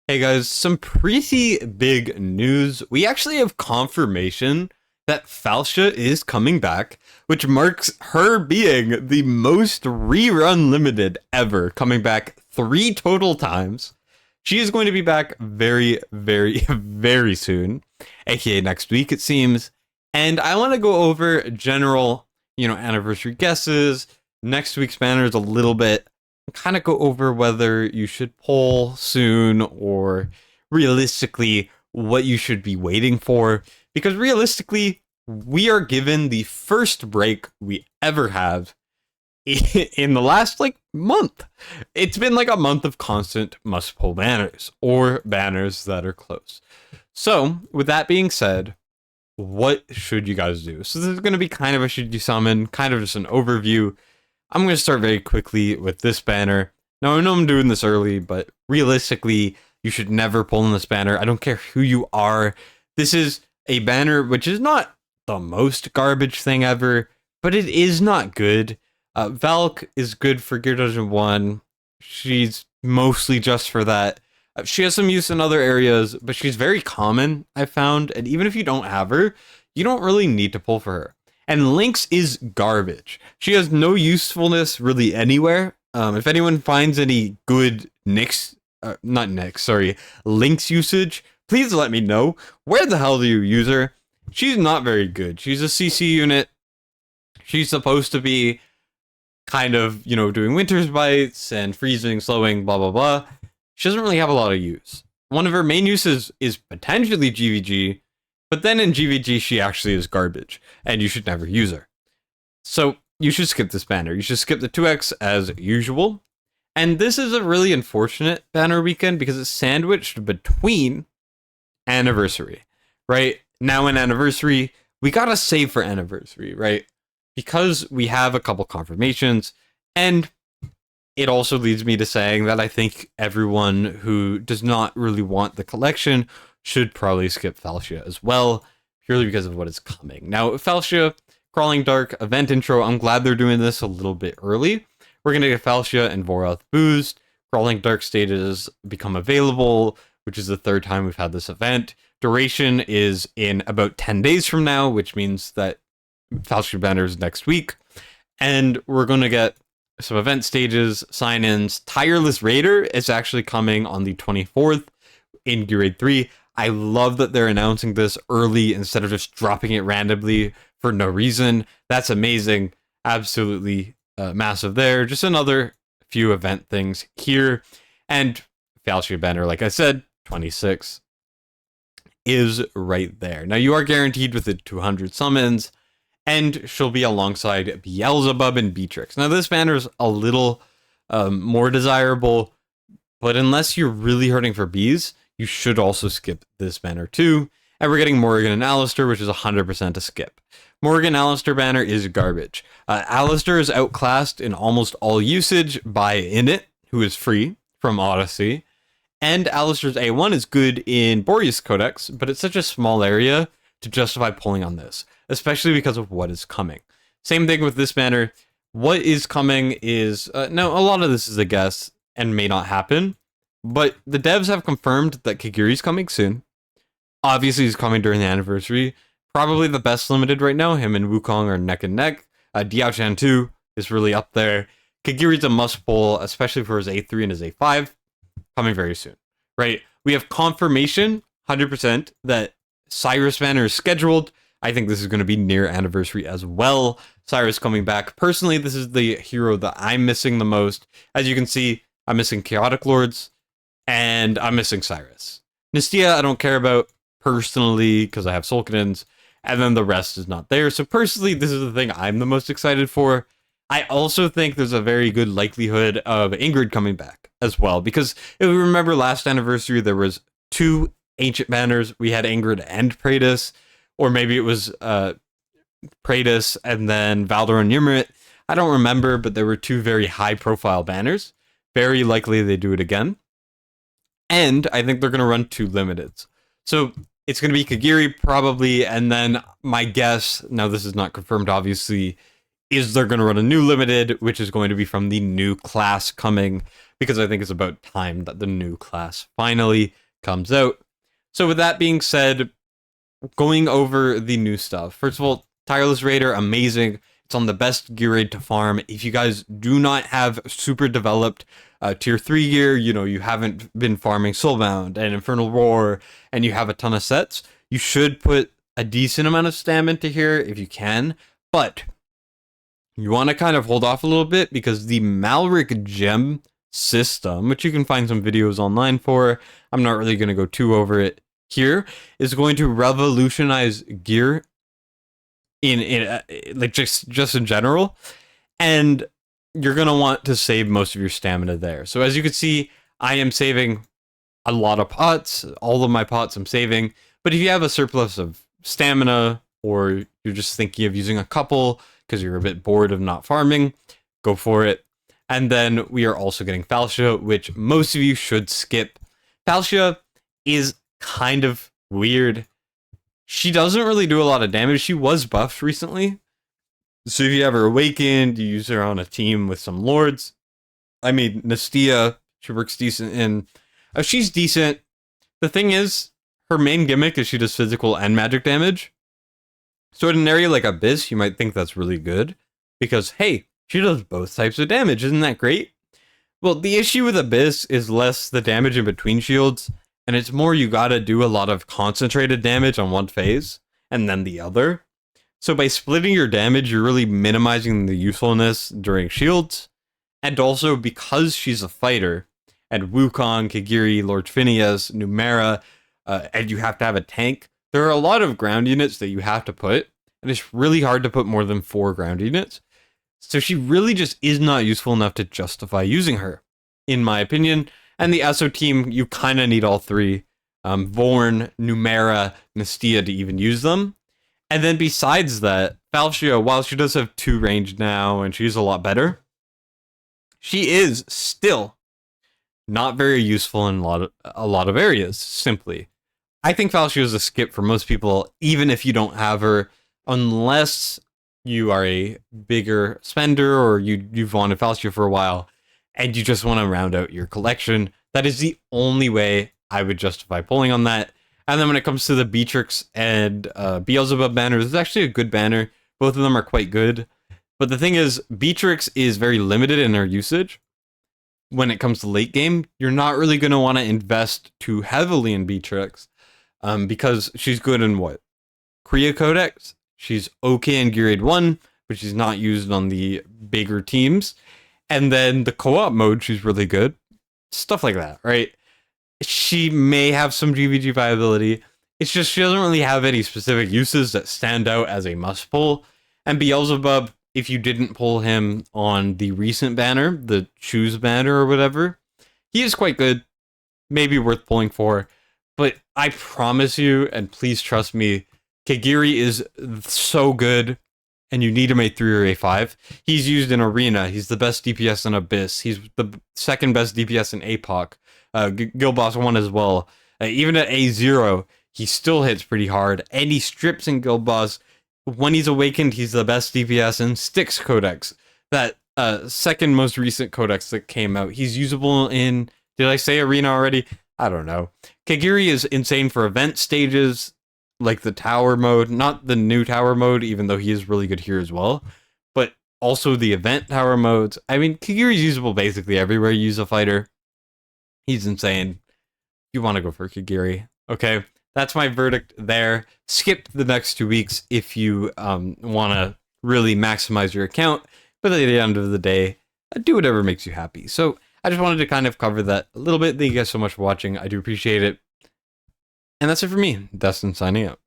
Hey guys, some pretty big news. We actually have confirmation that Falcia is coming back, which marks her being the most rerun limited ever, coming back 3 total times. She is going to be back very, very, very soon, aka next week, it seems. And I want to go over general, anniversary guesses, next week's banners a little bit, kind of go over whether you should pull soon or realistically what you should be waiting for. Because realistically, we are given the first break we ever have in the last month. It's been like a month of constant must pull banners or banners that are close. So with that being said, what should you guys do? So this is going to be kind of a should you summon, kind of just an overview. I'm going to start very quickly with this banner. Now, I know I'm doing this early, but realistically, you should never pull in this banner. I don't care who you are. This is a banner which is not the most garbage thing ever, but it is not good. Valk is good for Gear Dungeon 1. She's mostly just for that. She has some use in other areas, but she's very common, I found. And even if you don't have her, you don't really need to pull for her. And Lynx is garbage. She has no usefulness really anywhere. If anyone finds any good Lynx usage, please let me know. Where the hell do you use her? She's not very good. She's a CC unit. She's supposed to be kind of, doing Winter's Bites and freezing, slowing, blah, blah, blah. She doesn't really have a lot of use. One of her main uses is potentially GVG, but then in GVG, she actually is garbage, and you should never use her. So you should skip this banner. You should skip the 2X as usual. And this is a really unfortunate banner weekend because it's sandwiched between anniversary, right? Now in anniversary, we gotta save for anniversary, right? Because we have a couple confirmations, and it also leads me to saying that I think everyone who does not really want the collection should probably skip Falcia as well, purely because of what is coming. Now, Falcia, Crawling Dark, event intro, I'm glad they're doing this a little bit early. We're going to get Falcia and Voroth boost. Crawling Dark stages become available, which is the third time we've had this event. Duration is in about 10 days from now, which means that Falcia banner is next week. And we're going to get some event stages, sign-ins. Tireless Raider is actually coming on the 24th in Gear Raid 3. I love that they're announcing this early instead of just dropping it randomly for no reason. That's amazing. Absolutely massive there. Just another few event things here. And Falcia banner, like I said, 26 is right there. Now you are guaranteed with the 200 summons, and she'll be alongside Beelzebub and Beatrix. Now this banner is a little more desirable, but unless you're really hurting for bees, you should also skip this banner too. And we're getting Morrigan and Alistair, which is 100% a skip. Morrigan Alistair banner is garbage. Alistair is outclassed in almost all usage by Init, who is free from Odyssey. And Alistair's A1 is good in Boreas Codex, but it's such a small area to justify pulling on this, especially because of what is coming. Same thing with this banner. What is coming is, no, a lot of this is a guess and may not happen. But the devs have confirmed that Kagiri's coming soon. Obviously, he's coming during the anniversary. Probably the best limited right now. Him and Wukong are neck and neck. Diao-Chan 2 is really up there. Kagiri's a must pull, especially for his A3 and his A5. Coming very soon, right? We have confirmation, 100%, that Cyrus banner is scheduled. I think this is going to be near anniversary as well. Cyrus coming back. Personally, this is the hero that I'm missing the most. As you can see, I'm missing Chaotic Lords. And I'm missing Cyrus. Nistia, I don't care about personally because I have Sulcanins, and then the rest is not there. So personally, this is the thing I'm the most excited for. I also think there's a very good likelihood of Ingrid coming back as well, because if we remember last anniversary, there was 2 ancient banners. We had Ingrid and Praetus, or maybe it was Praetus and then Valdor and Ymrit. I don't remember, but there were 2 very high-profile banners. Very likely they do it again. And I think they're going to run 2 limiteds. So it's going to be Kagiri probably, and then my guess, now this is not confirmed obviously, is they're going to run a new limited, which is going to be from the new class coming, because I think it's about time that the new class finally comes out. So with that being said, going over the new stuff. First of all, Tireless Raider, amazing. It's on the best gear raid to farm. If you guys do not have super developed tier 3 gear, you know, you haven't been farming Soulbound and Infernal Roar, and you have a ton of sets, you should put a decent amount of stamina into here if you can. But you want to kind of hold off a little bit, because the Malric gem system, which you can find some videos online for, I'm not really going to go too over it here, is going to revolutionize gear in like just in general, and you're going to want to save most of your stamina there. So as you can see, I am saving a lot of pots. All of my pots I'm saving, but if you have a surplus of stamina, or you're just thinking of using a couple because you're a bit bored of not farming, go for it. And then we are also getting Falcia, which most of you should skip. Falcia is kind of weird. She doesn't really do a lot of damage. She was buffed recently, so if you have her awakened, you use her on a team with some lords. I mean, Nastia, she works decent in. She's decent. The thing is, her main gimmick is she does physical and magic damage. So in an area like Abyss, you might think that's really good, because hey, she does both types of damage. Isn't that great? Well, the issue with Abyss is less the damage in between shields, and it's more you gotta do a lot of concentrated damage on one phase and then the other. So by splitting your damage, you're really minimizing the usefulness during shields. And also, because she's a fighter, and Wukong, Kagiri, Lord Phineas, Numera, and you have to have a tank, there are a lot of ground units that you have to put, and it's really hard to put more than 4 ground units. So she really just is not useful enough to justify using her, in my opinion. And the ESO team, you kind of need all 3. Vorn, Numera, Nastia to even use them. And then besides that, Falcia, while she does have 2 range now, and she's a lot better, she is still not very useful in a lot of areas, simply. I think Falcia is a skip for most people, even if you don't have her, unless you are a bigger spender, or you've wanted Falcia for a while, and you just want to round out your collection. That is the only way I would justify pulling on that. And then when it comes to the Beatrix and Beelzebub banner, this is actually a good banner. Both of them are quite good. But the thing is, Beatrix is very limited in her usage. When it comes to late game, you're not really going to want to invest too heavily in Beatrix, because she's good in what? Kriya Codex. She's okay in Gear Raid 1, but she's not used on the bigger teams. And then the co-op mode, she's really good. Stuff like that, right? She may have some GVG viability. It's just she doesn't really have any specific uses that stand out as a must pull. And Beelzebub, if you didn't pull him on the recent banner, the Choose banner or whatever, he is quite good. Maybe worth pulling for. But I promise you, and please trust me, Kagiri is so good, and you need him A3 or A5. He's used in Arena. He's the best DPS in Abyss. He's the second best DPS in APOC. Guild Boss 1 as well. Even at A0, he still hits pretty hard, and he strips in Guild Boss. When he's awakened, he's the best DPS in Styx Codex. That second most recent codex that came out. He's usable in, did I say Arena already? I don't know. Kagiri is insane for event stages, like the tower mode, not the new tower mode, even though he is really good here as well, but also the event tower modes. I mean, Kagiri's usable basically everywhere you use a fighter. He's insane. You want to go for Kagiri. Okay, that's my verdict there. Skip the next 2 weeks if you want to really maximize your account, but at the end of the day, do whatever makes you happy. So I just wanted to kind of cover that a little bit. Thank you guys so much for watching. I do appreciate it. And that's it for me. Destined signing out.